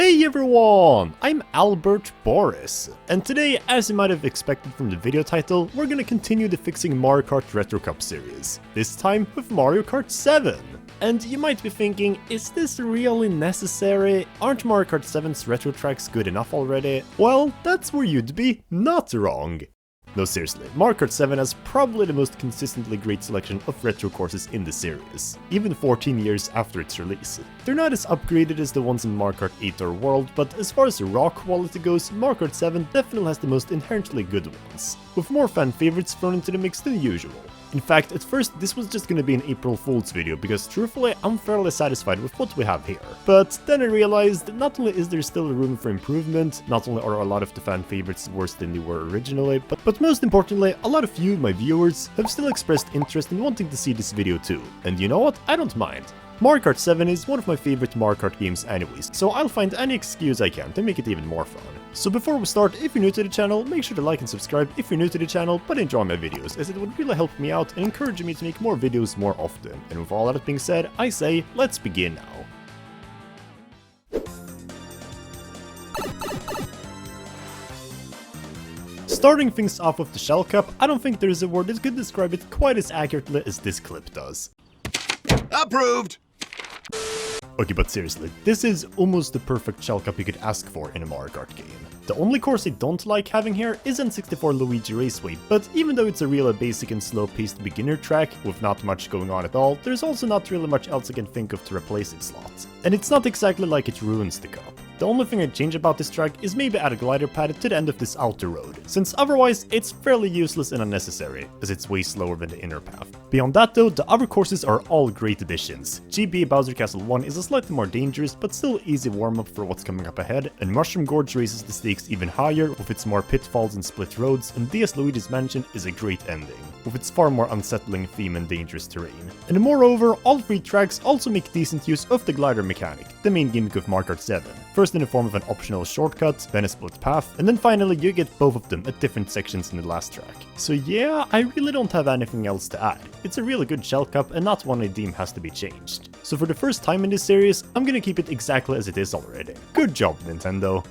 Hey everyone, I'm Albert Boris, and today, as you might have expected from the video title, we're gonna continue the Fixing Mario Kart Retro Cup series, this time with Mario Kart 7. And you might be thinking, is this really necessary? Aren't Mario Kart 7's retro tracks good enough already? Well, that's where you'd be not wrong. No, seriously, Mario Kart 7 has probably the most consistently great selection of retro courses in the series, even 14 years after its release. They're not as upgraded as the ones in Mario Kart 8 or World, but as far as raw quality goes, Mario Kart 7 definitely has the most inherently good ones, with more fan favorites thrown into the mix than usual. In fact, at first this was just gonna be an April Fool's video because truthfully I'm fairly satisfied with what we have here. But then I realized not only is there still room for improvement, not only are a lot of the fan favorites worse than they were originally, but most importantly, a lot of you, my viewers, have still expressed interest in wanting to see this video too. And you know what? I don't mind. Mario Kart 7 is one of my favorite Mario Kart games anyways, so I'll find any excuse I can to make it even more fun. So before we start, if you're new to the channel, make sure to like and subscribe if you're new to the channel, but enjoy my videos, as it would really help me out and encourage me to make more videos more often. And with all that being said, I say, let's begin now. Starting things off with the Shell Cup, I don't think there is a word that could describe it quite as accurately as this clip does. Approved! Okay, but seriously, this is almost the perfect Shell Cup you could ask for in a Mario Kart game. The only course I don't like having here is N64 Luigi Raceway, but even though it's a really basic and slow-paced beginner track with not much going on at all, there's also not really much else I can think of to replace its slot. And it's not exactly like it ruins the cup. The only thing I'd change about this track is maybe add a glider pad to the end of this outer road, since otherwise it's fairly useless and unnecessary, as it's way slower than the inner path. Beyond that though, the other courses are all great additions. GB Bowser Castle 1 is a slightly more dangerous but still easy warm-up for what's coming up ahead, and Mushroom Gorge raises the stakes even higher with its more pitfalls and split roads, and DS Luigi's Mansion is a great ending, with its far more unsettling theme and dangerous terrain. And moreover, all three tracks also make decent use of the glider mechanic, the main gimmick of Mario Kart 7. First in the form of an optional shortcut, then a split path, and then finally you get both of them at different sections in the last track. So yeah, I really don't have anything else to add. It's a really good Shell Cup and not one I deem has to be changed. So for the first time in this series, I'm gonna keep it exactly as it is already. Good job, Nintendo.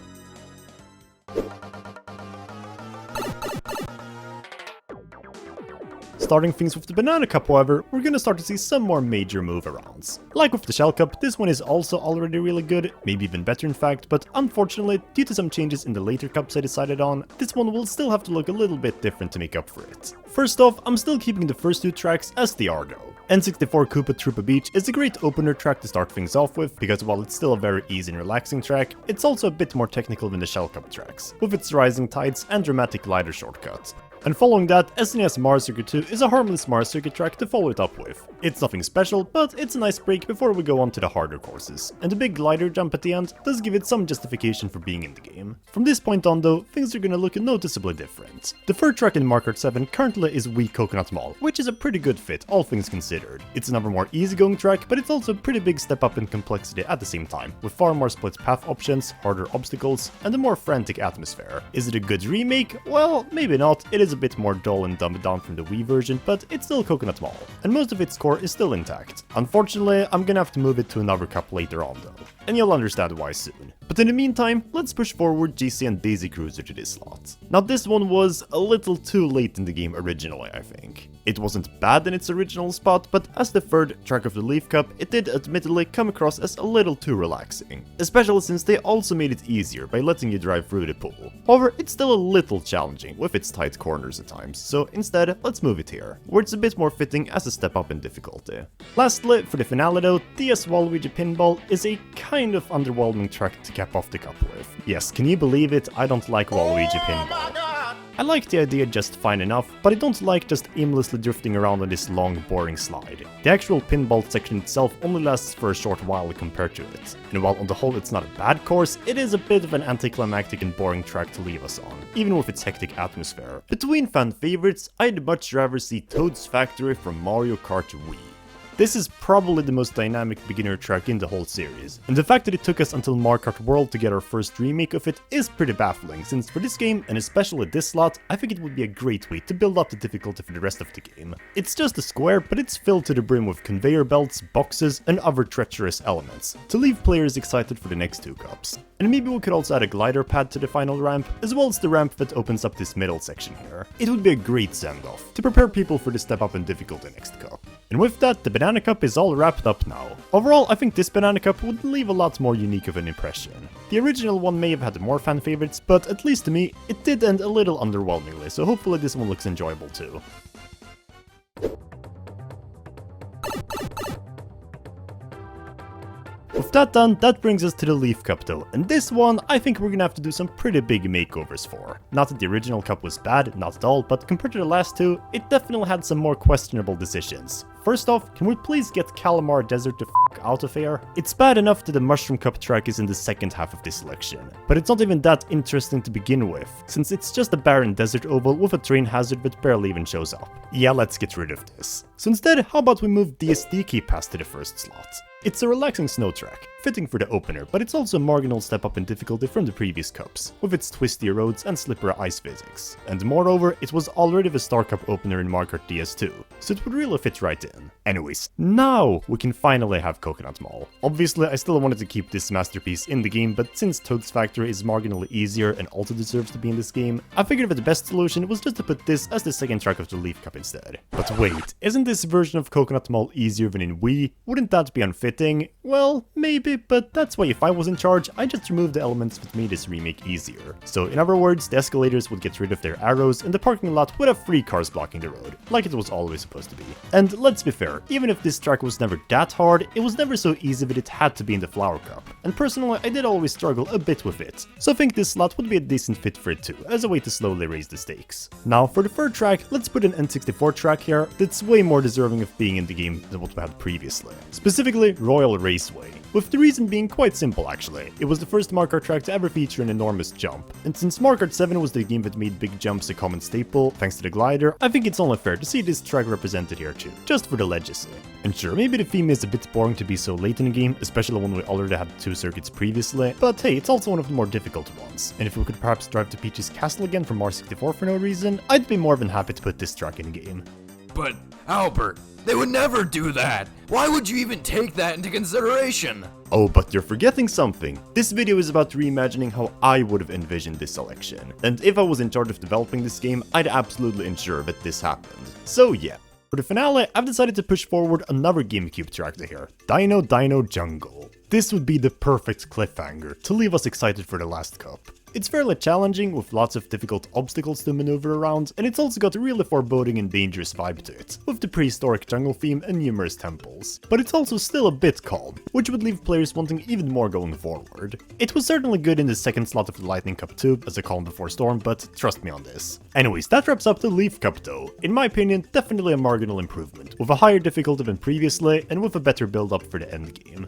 Starting things with the Banana Cup, however, we're gonna start to see some more major move-arounds. Like with the Shell Cup, this one is also already really good, maybe even better in fact, but unfortunately, due to some changes in the later cups I decided on, this one will still have to look a little bit different to make up for it. First off, I'm still keeping the first two tracks as they are though. N64 Koopa Troopa Beach is a great opener track to start things off with, because while it's still a very easy and relaxing track, it's also a bit more technical than the Shell Cup tracks, with its rising tides and dramatic glider shortcuts. And following that, SNES Mario Circuit 2 is a harmless Mario Circuit track to follow it up with. It's nothing special, but it's a nice break before we go on to the harder courses, and the big glider jump at the end does give it some justification for being in the game. From this point on though, things are gonna look noticeably different. The third track in Mario Kart 7 currently is Wii Coconut Mall, which is a pretty good fit, all things considered. It's another more easygoing track, but it's also a pretty big step up in complexity at the same time, with far more split path options, harder obstacles, and a more frantic atmosphere. Is it a good remake? Well, maybe not. It is a bit more dull and dumbed down from the Wii version, but it's still Coconut Mall, and most of its core is still intact. Unfortunately, I'm gonna have to move it to another cup later on though, and you'll understand why soon. But in the meantime, let's push forward GC and Daisy Cruiser to this slot. Now this one was a little too late in the game originally, I think. It wasn't bad in its original spot, but as the third track of the Leaf Cup, it did admittedly come across as a little too relaxing, especially since they also made it easier by letting you drive through the pool. However, it's still a little challenging with its tight corners at times, so instead, let's move it here, where it's a bit more fitting as a step up in difficulty. Lastly, for the finale though, DS Waluigi Pinball is a kind of underwhelming track to cap off the cup with. Yes, can you believe it? I don't like Waluigi Pinball. I like the idea just fine enough, but I don't like just aimlessly drifting around on this long, boring slide. The actual pinball section itself only lasts for a short while compared to it, and while on the whole it's not a bad course, it is a bit of an anticlimactic and boring track to leave us on, even with its hectic atmosphere. Between fan favorites, I'd much rather see Toad's Factory from Mario Kart Wii. This is probably the most dynamic beginner track in the whole series, and the fact that it took us until Mario Kart World to get our first remake of it is pretty baffling, since for this game, and especially this slot, I think it would be a great way to build up the difficulty for the rest of the game. It's just a square, but it's filled to the brim with conveyor belts, boxes, and other treacherous elements, to leave players excited for the next two cups. And maybe we could also add a glider pad to the final ramp, as well as the ramp that opens up this middle section here. It would be a great send-off, to prepare people for the step up in difficulty next cup. And with that, the Banana Cup is all wrapped up now. Overall, I think this Banana Cup would leave a lot more unique of an impression. The original one may have had more fan favorites, but at least to me, it did end a little underwhelmingly, so hopefully this one looks enjoyable too. With that done, that brings us to the Leaf Cup though, and this one I think we're gonna have to do some pretty big makeovers for. Not that the original cup was bad, not at all, but compared to the last two, it definitely had some more questionable decisions. First off, can we please get Calamar Desert the f*** out of here? It's bad enough that the Mushroom Cup track is in the second half of this selection, but it's not even that interesting to begin with, since it's just a barren desert oval with a terrain hazard that barely even shows up. Yeah, let's get rid of this. So instead, how about we move DSD Key Pass to the first slot? It's a relaxing snow track, fitting for the opener, but it's also a marginal step up in difficulty from the previous cups, with its twisty roads and slippery ice physics. And moreover, it was already the Star Cup opener in Mario Kart DS2, so it would really fit right in. Anyways, now we can finally have Coconut Mall. Obviously, I still wanted to keep this masterpiece in the game, but since Toad's Factory is marginally easier and also deserves to be in this game, I figured that the best solution was just to put this as the second track of the Leaf Cup instead. But wait, isn't this version of Coconut Mall easier than in Wii? Wouldn't that be unfitting? Well, maybe, but that's why if I was in charge, I'd just remove the elements that made this remake easier. So in other words, the escalators would get rid of their arrows and the parking lot would have 3 cars blocking the road, like it was always supposed to be. And let's be fair, even if this track was never that hard, it was never so easy that it had to be in the Flower Cup. And personally, I did always struggle a bit with it, so I think this slot would be a decent fit for it too, as a way to slowly raise the stakes. Now for the third track, let's put an N64 track here that's way more deserving of being in the game than what we had previously. Specifically, Royal Raceway. With the reason being quite simple actually. It was the first Mario Kart track to ever feature an enormous jump. And since Mario Kart 7 was the game that made big jumps a common staple, thanks to the glider, I think it's only fair to see this track represented here too, just for the legacy. And sure, maybe the theme is a bit boring to be so late in the game, especially when we already had 2 circuits previously, but hey, it's also one of the more difficult ones. And if we could perhaps drive to Peach's Castle again from Mario 64 for no reason, I'd be more than happy to put this track in the game. But, Albert, they would never do that! Why would you even take that into consideration? Oh, but you're forgetting something. This video is about reimagining how I would have envisioned this selection. And if I was in charge of developing this game, I'd absolutely ensure that this happened. So yeah. For the finale, I've decided to push forward another GameCube track to here, Dino Dino Jungle. This would be the perfect cliffhanger to leave us excited for the last cup. It's fairly challenging, with lots of difficult obstacles to maneuver around, and it's also got a really foreboding and dangerous vibe to it, with the prehistoric jungle theme and numerous temples. But it's also still a bit calm, which would leave players wanting even more going forward. It was certainly good in the second slot of the Lightning Cup too, as a calm before storm, but trust me on this. Anyways, that wraps up the Leaf Cup though. In my opinion, definitely a marginal improvement, with a higher difficulty than previously, and with a better build up for the end game.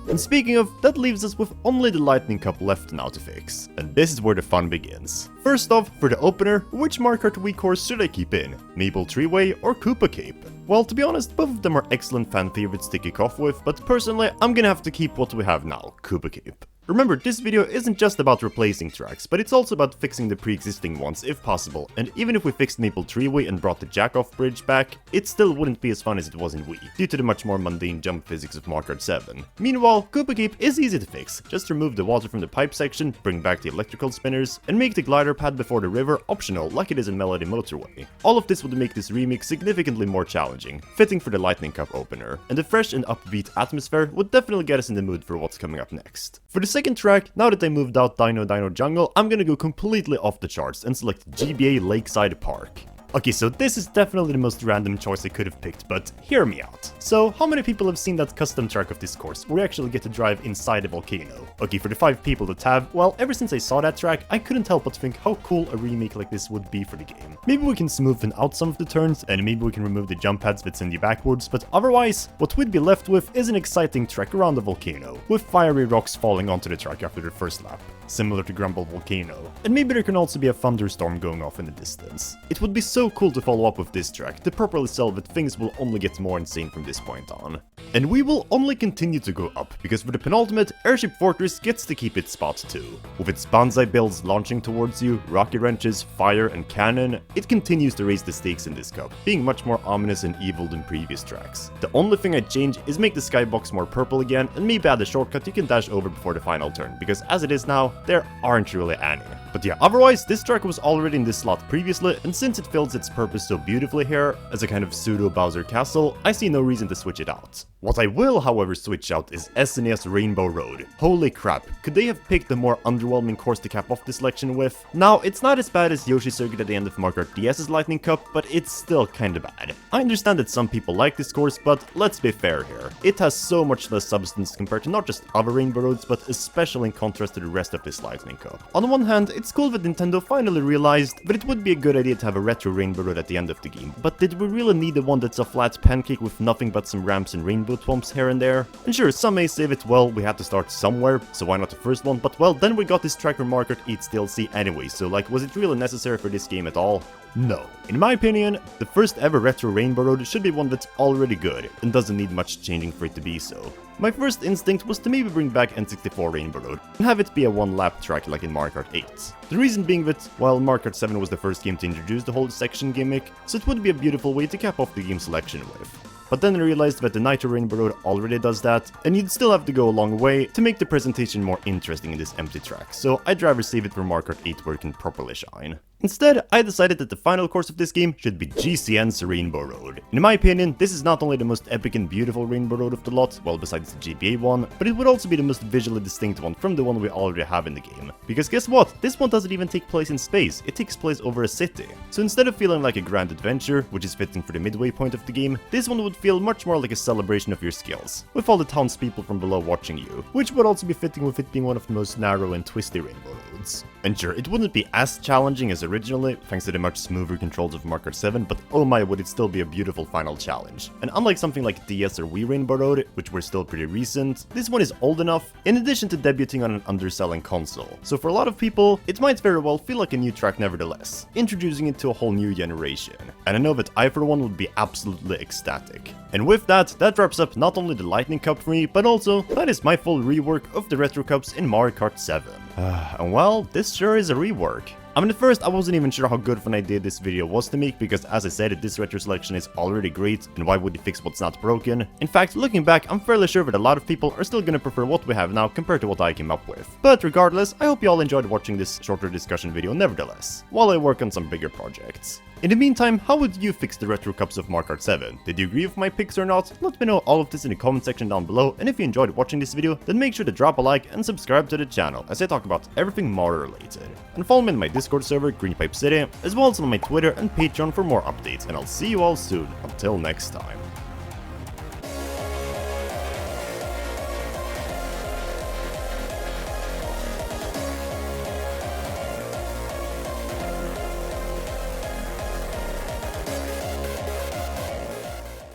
And speaking of, that leaves us with only the Lightning Cup left now to fix. And this is where the fun begins. First off, for the opener, which Mario Kart Wii course should I keep in? Maple Treeway or Koopa Cape? Well, to be honest, both of them are excellent fan favorites to kick off with, but personally, I'm gonna have to keep what we have now, Koopa Cape. Remember, this video isn't just about replacing tracks, but it's also about fixing the pre-existing ones if possible, and even if we fixed Maple Treeway and brought the Jack-Off Bridge back, it still wouldn't be as fun as it was in Wii, due to the much more mundane jump physics of Mario Kart 7. Meanwhile, Koopa Cape is easy to fix, just remove the water from the pipe section, bring back the electrical spinners, and make the glider pad before the river optional like it is in Melody Motorway. All of this would make this remake significantly more challenging, fitting for the Lightning Cup opener, and the fresh and upbeat atmosphere would definitely get us in the mood for what's coming up next. For the second track, now that I moved out Dino Dino Jungle, I'm gonna go completely off the charts and select GBA Lakeside Park. Okay, so this is definitely the most random choice I could have picked, but hear me out. So, how many people have seen that custom track of this course, where you actually get to drive inside a volcano? Okay, for the 5 people that have, well, ever since I saw that track, I couldn't help but think how cool a remake like this would be for the game. Maybe we can smoothen out some of the turns, and maybe we can remove the jump pads that send you backwards, but otherwise, what we'd be left with is an exciting track around the volcano, with fiery rocks falling onto the track after the first lap. similar to Grumble Volcano. And maybe there can also be a thunderstorm going off in the distance. It would be so cool to follow up with this track to properly sell that things will only get more insane from this point on. And we will only continue to go up, because for the penultimate, Airship Fortress gets to keep its spot too. With its banzai builds launching towards you, rocket wrenches, fire and cannon, it continues to raise the stakes in this cup, being much more ominous and evil than previous tracks. The only thing I'd change is make the skybox more purple again, and maybe add a shortcut you can dash over before the final turn, because as it is now, there aren't really any. But yeah, otherwise, this track was already in this slot previously, and since it fills its purpose so beautifully here, as a kind of pseudo Bowser Castle, I see no reason to switch it out. What I will, however, switch out is SNES Rainbow Road. Holy crap, could they have picked a more underwhelming course to cap off this selection with? Now, it's not as bad as Yoshi Circuit at the end of Mario Kart DS's Lightning Cup, but it's still kinda bad. I understand that some people like this course, but let's be fair here. It has so much less substance compared to not just other Rainbow Roads, but especially in contrast to the rest of this Lightning Cup. On one hand, it's cool that Nintendo finally realized that it would be a good idea to have a retro Rainbow Road at the end of the game, but did we really need the one that's a flat pancake with nothing but some ramps and rainbow twomps here and there? And sure, some may say that, well, we had to start somewhere, so why not the first one? But well, then we got this track from Mario Kart 8's DLC anyway, so like, was it really necessary for this game at all? No. In my opinion, the first ever retro Rainbow Road should be one that's already good, and doesn't need much changing for it to be so. My first instinct was to maybe bring back N64 Rainbow Road, and have it be a one-lap track like in Mario Kart 8. The reason being that, while Mario Kart 7 was the first game to introduce the whole section gimmick, so it would be a beautiful way to cap off the game selection with. But then I realized that the Nitro Rainbow Road already does that, and you'd still have to go a long way to make the presentation more interesting in this empty track, so I'd rather save it for Mario Kart 8 where it can properly shine. Instead, I decided that the final course of this game should be GCN's Rainbow Road. In my opinion, this is not only the most epic and beautiful Rainbow Road of the lot, well besides the GBA one, but it would also be the most visually distinct one from the one we already have in the game. Because guess what? This one doesn't even take place in space, it takes place over a city. So instead of feeling like a grand adventure, which is fitting for the midway point of the game, this one would feel much more like a celebration of your skills, with all the townspeople from below watching you, which would also be fitting with it being one of the most narrow and twisty Rainbow Roads. And sure, it wouldn't be as challenging as originally, thanks to the much smoother controls of Mario Kart 7, but oh my, would it still be a beautiful final challenge. And unlike something like DS or Wii Rainbow Road, which were still pretty recent, this one is old enough, in addition to debuting on an underselling console. So for a lot of people, it might very well feel like a new track nevertheless, introducing it to a whole new generation. And I know that I for one would be absolutely ecstatic. And with that, that wraps up not only the Lightning Cup for me, but also that is my full rework of the Retro Cups in Mario Kart 7. And well, this sure is a rework. I mean, at first I wasn't even sure how good of an idea this video was to make, because as I said, this retro selection is already great, and why would you fix what's not broken? In fact, looking back, I'm fairly sure that a lot of people are still gonna prefer what we have now compared to what I came up with. But regardless, I hope you all enjoyed watching this shorter discussion video nevertheless, while I work on some bigger projects. In the meantime, how would you fix the retro cups of Mario Kart 7? Did you agree with my picks or not? Let me know all of this in the comment section down below, and if you enjoyed watching this video, then make sure to drop a like and subscribe to the channel, as I talk about everything Mario related. And follow me in my Discord server, Greenpipe City, as well as on my Twitter and Patreon for more updates, and I'll see you all soon. Until next time.